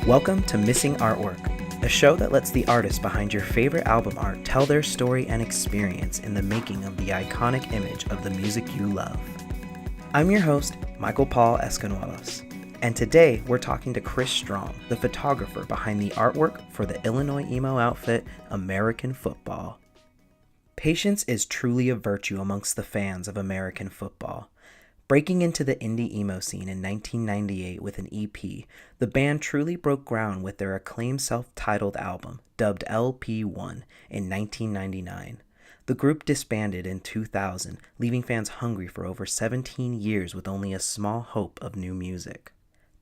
Welcome to Missing Artwork, a show that lets the artists behind your favorite album art tell their story and experience in the making of the iconic image of the music you love. I'm your host, Michael Escanuelas, and today we're talking to Chris Strong, the photographer behind the artwork for the Illinois emo outfit American Football. Patience is truly a virtue amongst the fans of American football. Breaking into the indie emo scene in 1998 with an EP, the band truly broke ground with their acclaimed self-titled album, dubbed LP1, in 1999. The group disbanded in 2000, leaving fans hungry for over 17 years with only a small hope of new music.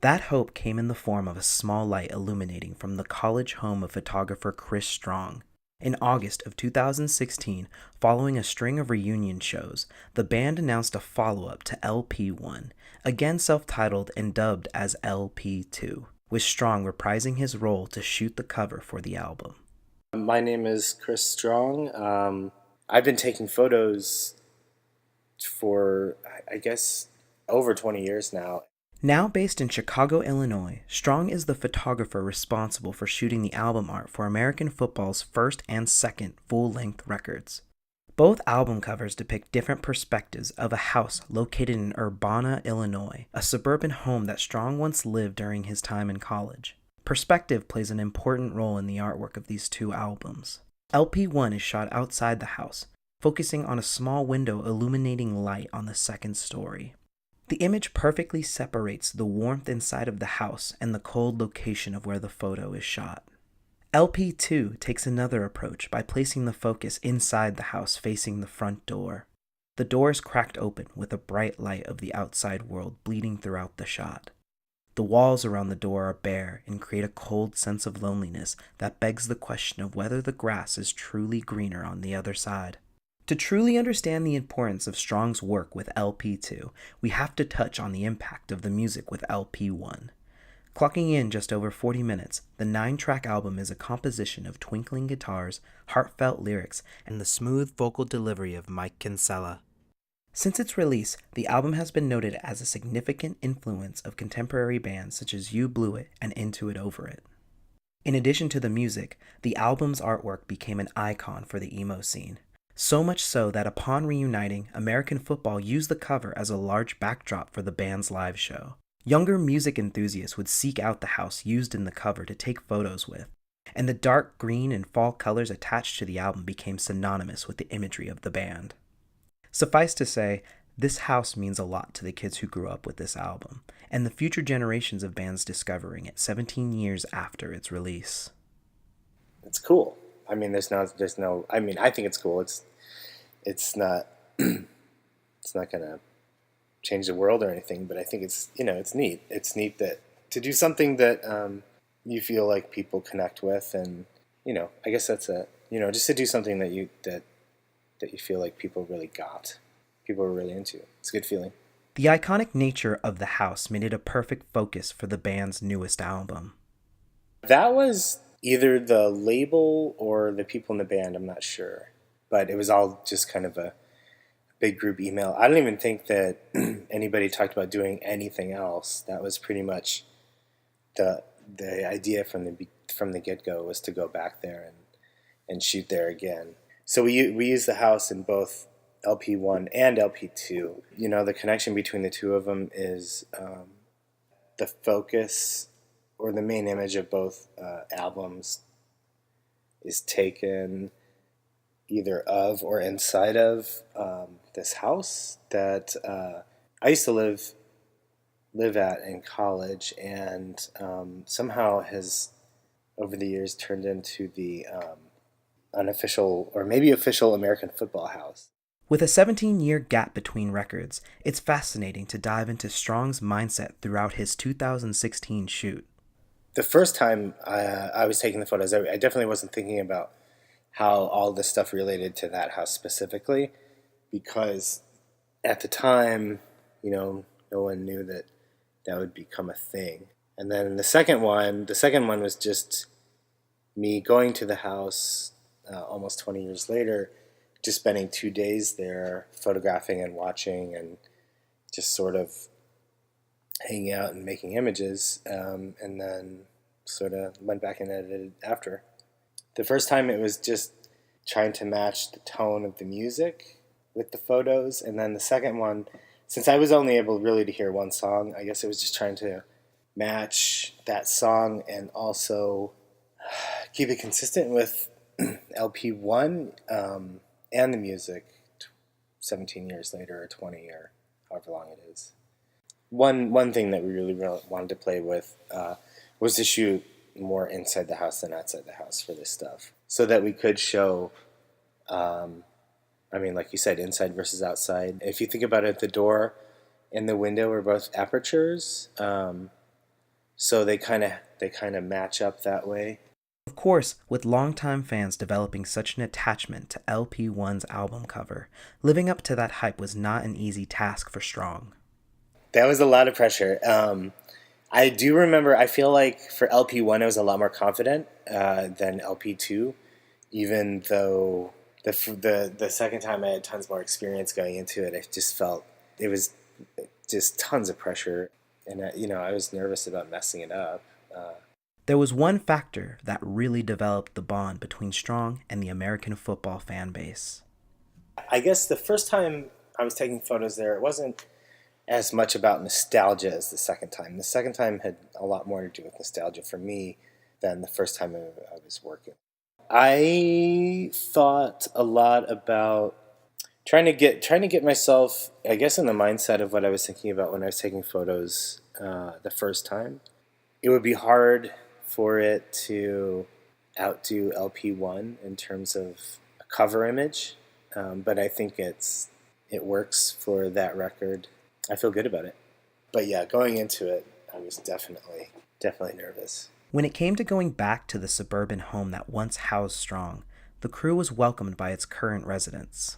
That hope came in the form of a small light illuminating from the college home of photographer Chris Strong. In August of 2016, following a string of reunion shows, the band announced a follow-up to LP1, again self-titled and dubbed as LP2, with Strong reprising his role to shoot the cover for the album. My name is Chris Strong. I've been taking photos for, I guess, over 20 years now. Now based in Chicago, Illinois, Strong is the photographer responsible for shooting the album art for American Football's first and second full-length records. Both album covers depict different perspectives of a house located in Urbana, Illinois, a suburban home that Strong once lived during his time in college. Perspective plays an important role in the artwork of these two albums. LP1 is shot outside the house, focusing on a small window illuminating light on the second story. The image perfectly separates the warmth inside of the house and the cold location of where the photo is shot. LP2 takes another approach by placing the focus inside the house facing the front door. The door is cracked open with a bright light of the outside world bleeding throughout the shot. The walls around the door are bare and create a cold sense of loneliness that begs the question of whether the grass is truly greener on the other side. To truly understand the importance of Strong's work with LP2, we have to touch on the impact of the music with LP1. Clocking in just over 40 minutes, the 9-track album is a composition of twinkling guitars, heartfelt lyrics, and the smooth vocal delivery of Mike Kinsella. Since its release, the album has been noted as a significant influence of contemporary bands such as You Blew It and Into It Over It. In addition to the music, the album's artwork became an icon for the emo scene. So much so that upon reuniting, American Football used the cover as a large backdrop for the band's live show. Younger music enthusiasts would seek out the house used in the cover to take photos with, and the dark green and fall colors attached to the album became synonymous with the imagery of the band. Suffice to say, this house means a lot to the kids who grew up with this album, and the future generations of bands discovering it 17 years after its release. It's cool. I mean, I think it's cool. It's not, it's not going to change the world or anything, but I think it's neat. It's neat that to do something that you feel like people connect with, and I guess that's just to do something that you feel like people are really into. It's a good feeling. The iconic nature of the house made it a perfect focus for the band's newest album. That was either the label or the people in the band, I'm not sure. But it was all just kind of a big group email. I don't even think that anybody talked about doing anything else. That was pretty much the idea from the get-go, was to go back there and shoot there again. So we used the house in both LP1 and LP2. The connection between the two of them is the focus, or the main image of both albums, is taken either of or inside of this house that I used to live at in college, and somehow has over the years turned into the unofficial or maybe official American Football house. With a 17-year gap between records, it's fascinating to dive into Strong's mindset throughout his 2016 shoot. The first time I was taking the photos, I definitely wasn't thinking about how all this stuff related to that house specifically, because at the time, no one knew that would become a thing. And then the second one was just me going to the house almost 20 years later, just spending 2 days there photographing and watching and just sort of hanging out and making images, and then sort of went back and edited after. The first time it was just trying to match the tone of the music with the photos, and then the second one, since I was only able really to hear one song, I guess it was just trying to match that song and also keep it consistent with LP1 and the music 17 years later or 20 or however long it is. One thing that we really wanted to play with was to shoot more inside the house than outside the house for this stuff, so that we could show, like you said, inside versus outside. If you think about it, the door and the window are both apertures, so they kind of match up that way. Of course, with longtime fans developing such an attachment to LP1's album cover, living up to that hype was not an easy task for Strong. That was a lot of pressure. I do remember, I feel like for LP1 I was a lot more confident than LP2, even though the second time I had tons more experience going into it. I just felt it was just tons of pressure, and I was nervous about messing it up. There was one factor that really developed the bond between Strong and the American football fan base. I guess the first time I was taking photos there, it wasn't as much about nostalgia as the second time. The second time had a lot more to do with nostalgia for me than the first time I was working. I thought a lot about trying to get myself, I guess, in the mindset of what I was thinking about when I was taking photos the first time. It would be hard for it to outdo LP1 in terms of a cover image, but I think it works for that record. I feel good about it. But yeah, going into it, I was definitely nervous. When it came to going back to the suburban home that once housed Strong, the crew was welcomed by its current residents.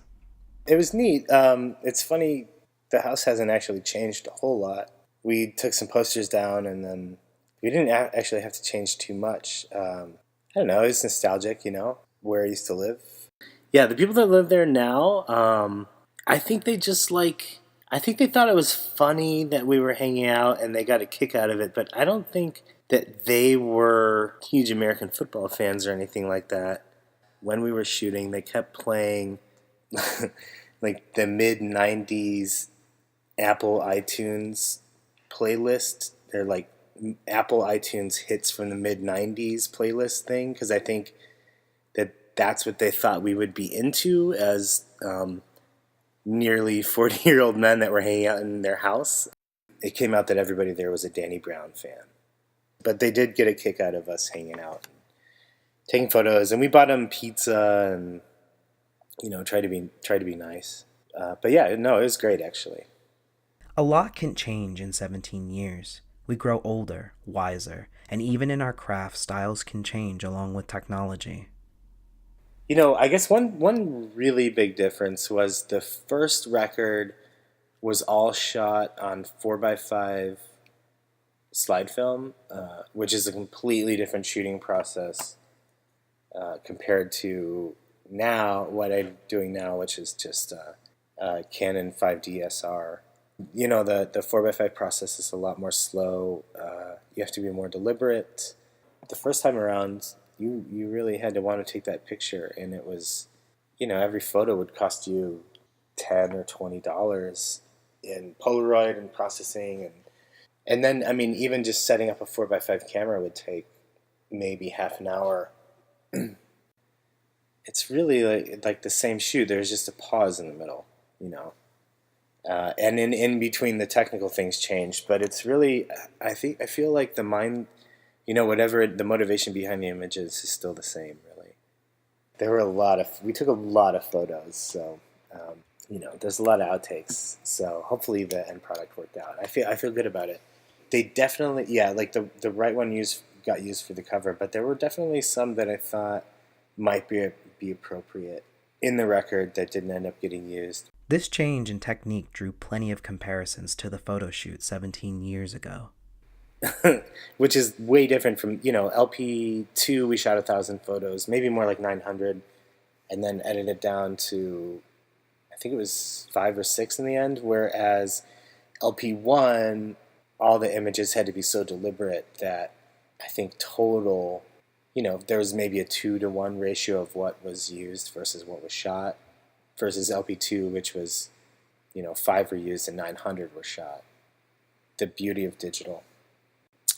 It was neat. It's funny, the house hasn't actually changed a whole lot. We took some posters down, and then we didn't actually have to change too much. I don't know, it's nostalgic, where I used to live. Yeah, the people that live there now, I think they thought it was funny that we were hanging out and they got a kick out of it, but I don't think that they were huge American football fans or anything like that. When we were shooting, they kept playing like the mid-90s Apple iTunes playlist. They're like Apple iTunes hits from the mid-90s playlist thing, because I think that's what they thought we would be into as nearly 40-year-old men that were hanging out in their house. It came out that everybody there was a Danny Brown fan. But they did get a kick out of us hanging out, taking photos, and we bought them pizza and try to be nice. But yeah, no, it was great actually. A lot can change in 17 years. We grow older, wiser, and even in our craft, styles can change along with technology. I guess one really big difference was the first record was all shot on 4x5 slide film, which is a completely different shooting process compared to what I'm doing now, which is just Canon 5D SR. The 4x5 process is a lot more slow. You have to be more deliberate. The first time around, you really had to want to take that picture, and it was, every photo would cost you $10 or $20 in Polaroid and processing, and then even just setting up a 4x5 camera would take maybe half an hour. It's really like the same shoot. There's just a pause in the middle, and in between the technical things changed, but it's really, I feel like the mind, whatever the motivation behind the images is still the same, really. We took a lot of photos, so there's a lot of outtakes, so hopefully the end product worked out. I feel good about it. They definitely, like the right one got used for the cover, but there were definitely some that I thought might be appropriate in the record that didn't end up getting used. This change in technique drew plenty of comparisons to the photo shoot 17 years ago. Which is way different from, LP2, we shot 1,000 photos, maybe more like 900, and then edited down to, I think it was 5 or 6 in the end, whereas LP1, all the images had to be so deliberate that I think total, there was maybe a 2-to-1 ratio of what was used versus what was shot, versus LP2, which was, 5 were used and 900 were shot. The beauty of digital.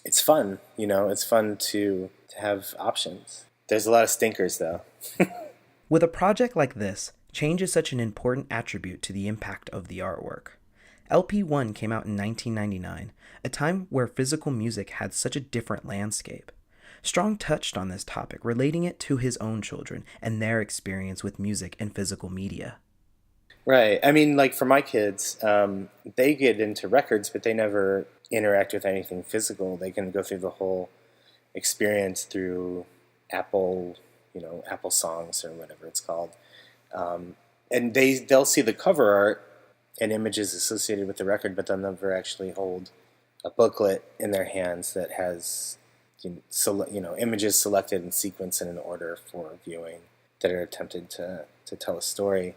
It's fun, it's fun to have options. There's a lot of stinkers, though. With a project like this, change is such an important attribute to the impact of the artwork. LP1 came out in 1999, a time where physical music had such a different landscape. Strong touched on this topic, relating it to his own children and their experience with music and physical media. Right. I mean, like for my kids, they get into records, but they never interact with anything physical. They can go through the whole experience through Apple, Apple Songs or whatever it's called. And they'll see the cover art and images associated with the record, but they'll never actually hold a booklet in their hands that has images selected in sequence and in order for viewing that are attempted to tell a story.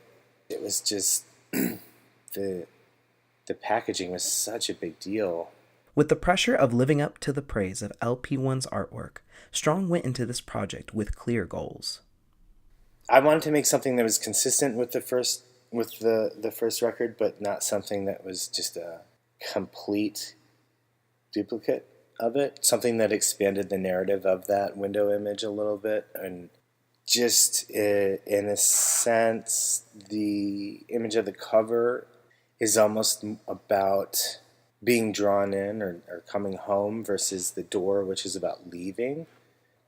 It was just the packaging was such a big deal. With the pressure of living up to the praise of LP1's artwork, Strong went into this project with clear goals. I wanted to make something that was consistent with the first record, but not something that was just a complete duplicate of it. Something that expanded the narrative of that window image a little bit, and just in a sense, the image of the cover is almost about being drawn in or coming home versus the door, which is about leaving.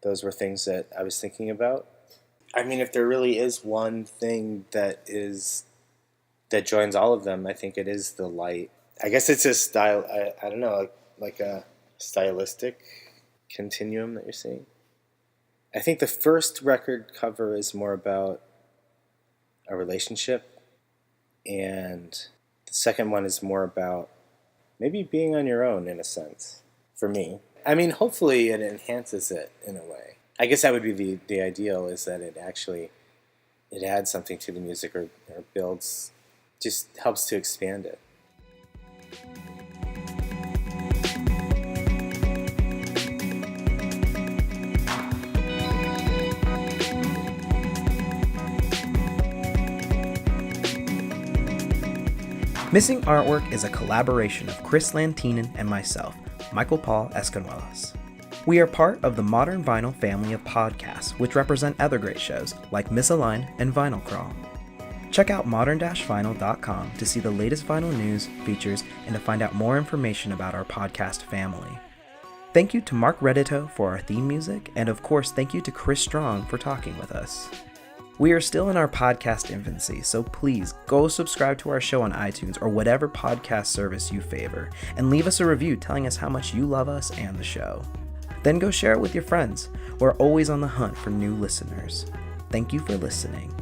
Those were things that I was thinking about. I mean, if there really is one thing that joins all of them, I think it is the light. I guess it's a style, I don't know, like a stylistic continuum that you're seeing. I think the first record cover is more about a relationship, and the second one is more about maybe being on your own in a sense, for me. I mean, hopefully it enhances it in a way. I guess that would be the ideal, is that it adds something to the music or builds, just helps to expand it. Missing Artwork is a collaboration of Chris Lantinen and myself, Michael Escanuelas. We are part of the Modern Vinyl family of podcasts, which represent other great shows like Misaligned and Vinyl Crawl. Check out modern-vinyl.com to see the latest vinyl news, features, and to find out more information about our podcast family. Thank you to Mark Reddito for our theme music, and of course thank you to Chris Strong for talking with us. We are still in our podcast infancy, so please go subscribe to our show on iTunes or whatever podcast service you favor, and leave us a review telling us how much you love us and the show. Then go share it with your friends. We're always on the hunt for new listeners. Thank you for listening.